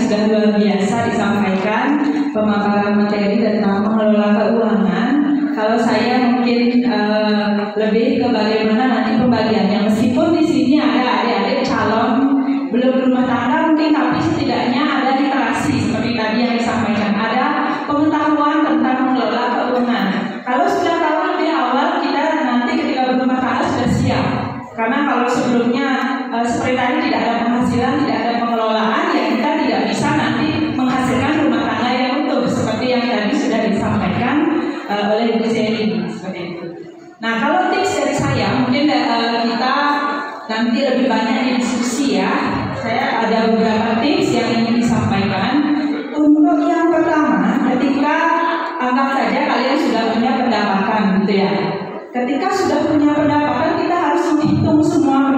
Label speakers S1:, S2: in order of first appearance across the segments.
S1: sudah luar biasa disampaikan pemaparan materi tentang mengelola keuangan. Kalau saya mungkin lebih ke bagaimana nanti pembagiannya. Meskipun di sini ada adik-adik calon belum berumah tangga mungkin, tapi setidaknya ada literasi seperti tadi yang disampaikan. Ada pengetahuan tentang mengelola keuangan. Kalau sudah tahu lebih awal, kita nanti ketika berumah tangga sudah siap. Karena kalau sebelumnya seperti tadi tidak ada penghasilan, tidak ada pengelolaan, ya kita tidak bisa nanti menghasilkan rumah tangga yang utuh seperti yang tadi sudah disampaikan oleh Bu Zeni seperti itu. Nah, kalau tips dari saya mungkin kita nanti lebih banyak diskusi ya. Saya ada beberapa tips yang ingin disampaikan. Untuk yang pertama, ketika anggap saja kalian sudah punya pendapatan gitu ya. Ketika sudah punya pendapatan, kita harus menghitung semua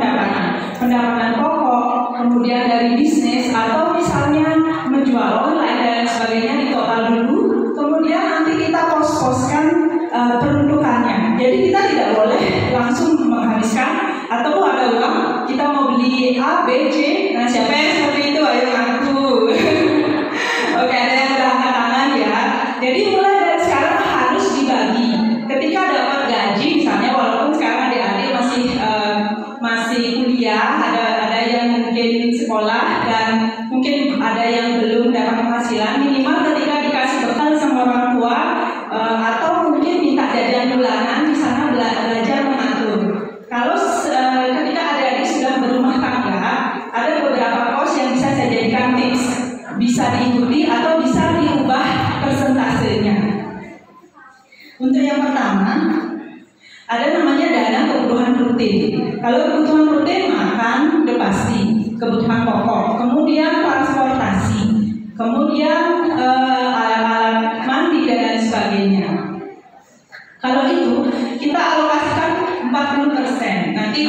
S1: pendapatan pokok, kemudian dari bisnis atau misalnya menjual online dan sebagainya di total dulu. Kemudian nanti kita pos-poskan peruntukannya. Jadi kita tidak boleh langsung menghabiskan atau ada uang kita mau beli A, B, C. Nah, siapa yang seperti itu? Ayo ngaku. Oke, ada yang berangkat tangan ya. Jadi mulai dari sekarang harus dibagi. Ketika dapat gaji, misalnya walaupun sekarang adik-adik masih kuliah, ada yang mungkin sekolah dan mungkin ada yang belum dapat penghasilan, minimal ketika dikasih bekal sama orang tua atau mungkin minta jajan bulanan, di sana belajar mengatur. Kalau ketika adik-adik sudah berumah tangga, ada beberapa pos yang bisa saya jadikan tips, bisa diikuti atau bisa diubah persentasenya. Untuk yang pertama, ada namanya dana kebutuhan rutin. Kalau kebutuhan rutin makan udah pasti, kebutuhan pokok, kemudian transportasi, kemudian alat-alat mandi dan lain sebagainya. Kalau itu kita alokasikan 40%. Nanti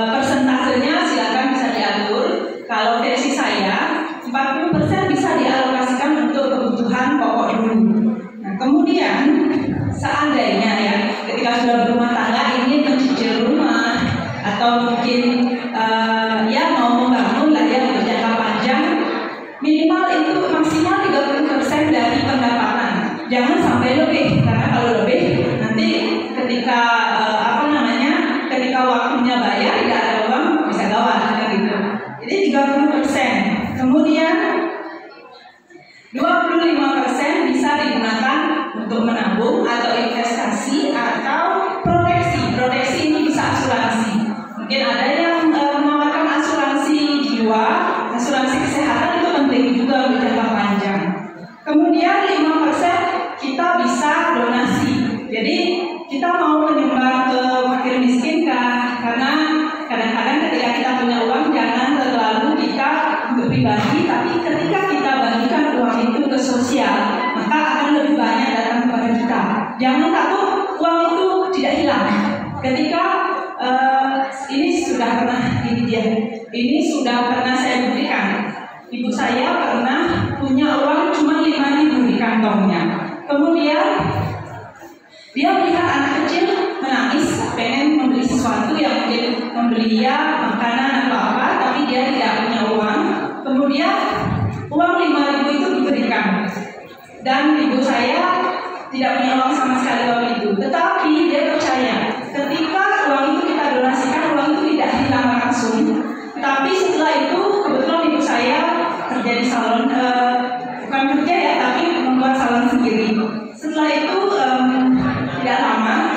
S1: persentasenya silakan bisa diatur. Kalau versi saya 40% bisa dialokasikan untuk kebutuhan pokok dulu. Nah, kemudian seandainya ya ketika sudah berumah tangga ingin mencicil rumah atau mungkin ya mau membangun lah ya untuk jangka panjang, minimal itu maksimal 30% dari pendapatan. Jangan sampai lebih, karena kalau lebih nanti ketika ketika waktunya bayar tidak ada uang bisa gawat gitu. Jadi 30%. Kemudian 25% bisa digunakan untuk menabung atau investasi atau proteksi. Proteksi ini bisa asuransi. Mungkin ada yang menawarkan asuransi jiwa, asuransi kesehatan itu penting juga untuk jangka panjang. Kemudian 5% kita bisa donasi. Jadi kita mau menyumbang ke fakir miskin kah? Karena kadang-kadang ketika kita punya uang jangan terlalu kita untuk pribadi, tapi ketika kita bagikan uang itu ke sosial, maka akan lebih banyak datang kepada kita. Jangan takut uang itu tidak hilang. Ketika ini sudah pernah saya berikan. Ibu saya pernah punya uang cuma 5.000 di kantongnya. Kemudian dia melihat anak kecil menangis, pengen membeli sesuatu yang mungkin membeli makanan atau apa, tapi dia tidak punya uang. Kemudian uang 5.000 itu diberikan, dan ibu saya tidak punya uang sama sekali waktu itu. Tetapi dia percaya ketika uang itu kita donasikan, uang itu tidak hilang langsung. Tapi setelah itu kebetulan ibu saya kerja di salon, bukan kerja ya, tapi membuat salon sendiri. Setelah itu tidak lama,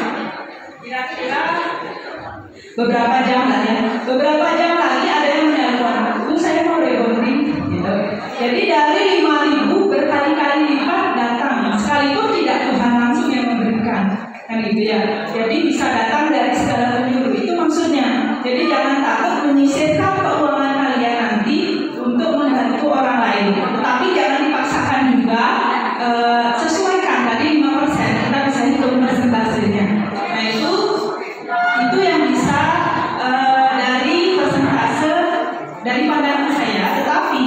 S1: kira-kira beberapa jam lagi ada yang menelpon, "Bu, saya mau rebonding," gitu. Jadi dari 5.000 berkali-kali lipat datang, sekalipun tidak Tuhan langsung yang memberikan, kan gitu ya. Jadi bisa datang dari segala penjuru, itu maksudnya. Jadi jangan takut menyisirkan keuangan kalian nanti untuk membantu orang lain, tapi jangan dipaksakan juga. Sesuaikan tadi 5%, kita bisa hitung persentasenya. Nah itu yang bisa dari persentase dari pandangan saya. Tetapi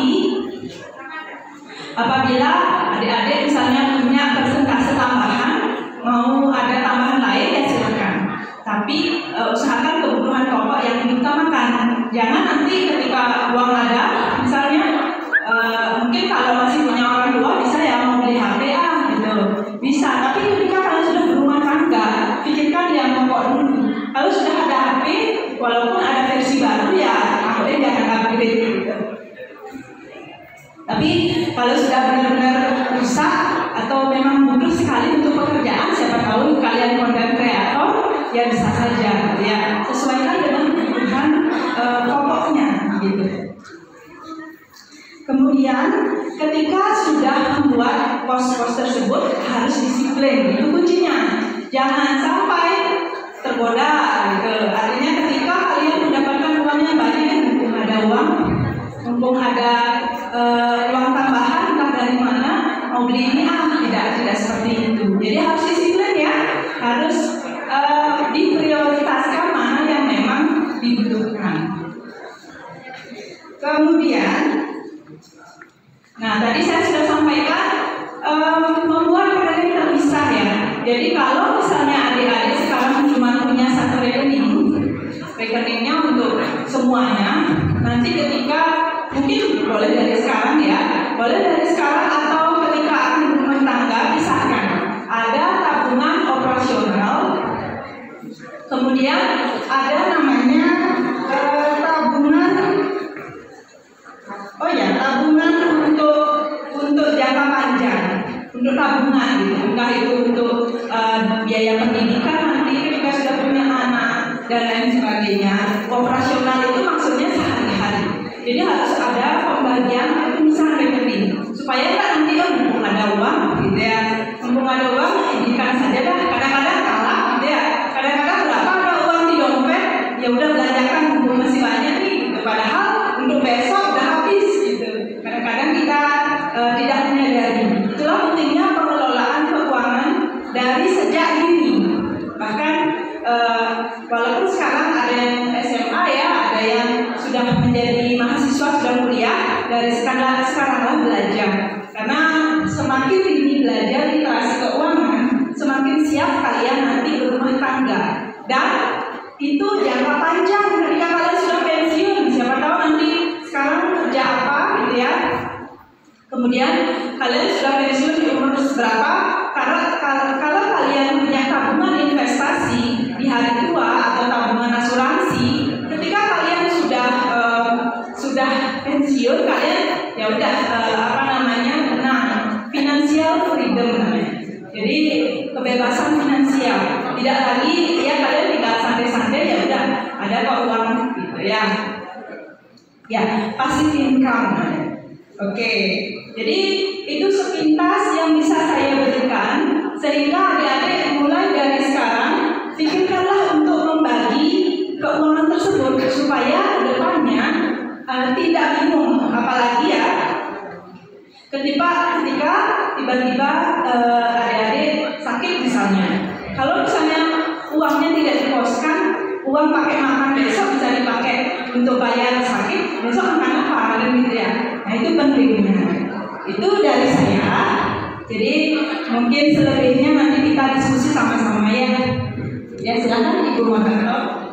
S1: apabila adik-adik misalnya punya persentase tambahan, mau ada tambahan lain ya silakan. Tapi usahakan kebutuhan pokok yang diutamakan. Jangan nanti ketika uang ada, misalnya mungkin update gitu. Tapi kalau sudah benar-benar rusak atau memang butuh sekali untuk pekerjaan, siapa tahu kalian content creator, ya bisa saja ya sesuaikan dengan kebutuhan pokoknya gitu. Kemudian ketika sudah membuat post-post tersebut harus disiplin, itu kuncinya. Jangan sampai tergoda gitu. Artinya ketika kalian mendapatkan uangnya banyak, mumpung ada uang tambahan entah dari mana, mau beli ini tidak seperti itu. Jadi harus disiplin ya, harus diprioritaskan mana yang memang dibutuhkan. Kemudian, nah tadi saya sudah sampaikan membuat rekening terpisah ya. Jadi kalau misalnya adik-adik sekarang cuma punya satu rekeningnya untuk semuanya, nanti ketika mungkin boleh dari sekarang ya, boleh dari sekarang atau ketika akan berumah tangga pisahkan. Ada tabungan operasional, kemudian ada namanya tabungan untuk jangka panjang, untuk tabungan gitu. Entah itu untuk biaya pendidikan nanti ketika sudah punya anak dan lain sebagainya. Operasional itu maksudnya sehari-hari. Jadi harus ada pembagian pemisahan rekening supaya kan nanti mumpung ada uang gitu ya, mumpung ada uang jadikan saja dah. Kadang-kadang kalah gitu ya, kadang-kadang berapa ada uang di dompet, ya udah belanjakan mumpung masih banyak nih gitu. Padahal untuk besok udah habis gitu. Kadang-kadang kita tidak menyadari. Itulah pentingnya pengelolaan keuangan dari sejak dini. Bahkan walaupun sekarang ada yang SMA ya, ada yang sudah menjadi mahasiswa, sudah kuliah, dari sekarang belajar. Karena semakin dini belajar literasi keuangan, semakin siap kalian nanti berumah tangga. Dan itu jangka panjang ketika kalian sudah pensiun, siapa tahu nanti sekarang kerja apa gitu ya. Kemudian kalian sudah pensiun di umur berapa? Karena kalau kalian punya tabungan investasi di hari tua atau tabungan asuransi, ketika kalian sudah pensiun, kalian ya udah financial freedom namanya. Jadi kebebasan finansial. Tidak lagi ya kalian tidak santai-santai, ya udah ada kok uang gitu ya. Ya, passive income. Oke. Jadi itu sepintas yang bisa saya berikan, sehingga adik-adik mulai dari sekarang pikirkanlah untuk membagi keuangan tersebut supaya kedepannya tidak bingung, apalagi ya ketika tiba-tiba adik-adik sakit misalnya. Kalau misalnya uangnya tidak diposkan, uang pakai makan besok bisa dipakai untuk bayar sakit, besok makan apa kan gitu ya. Nah itu pentingnya. Itu dari saya. Jadi mungkin selebihnya nanti kita diskusi sama-sama ya. Ya silakan Ibu Margaret.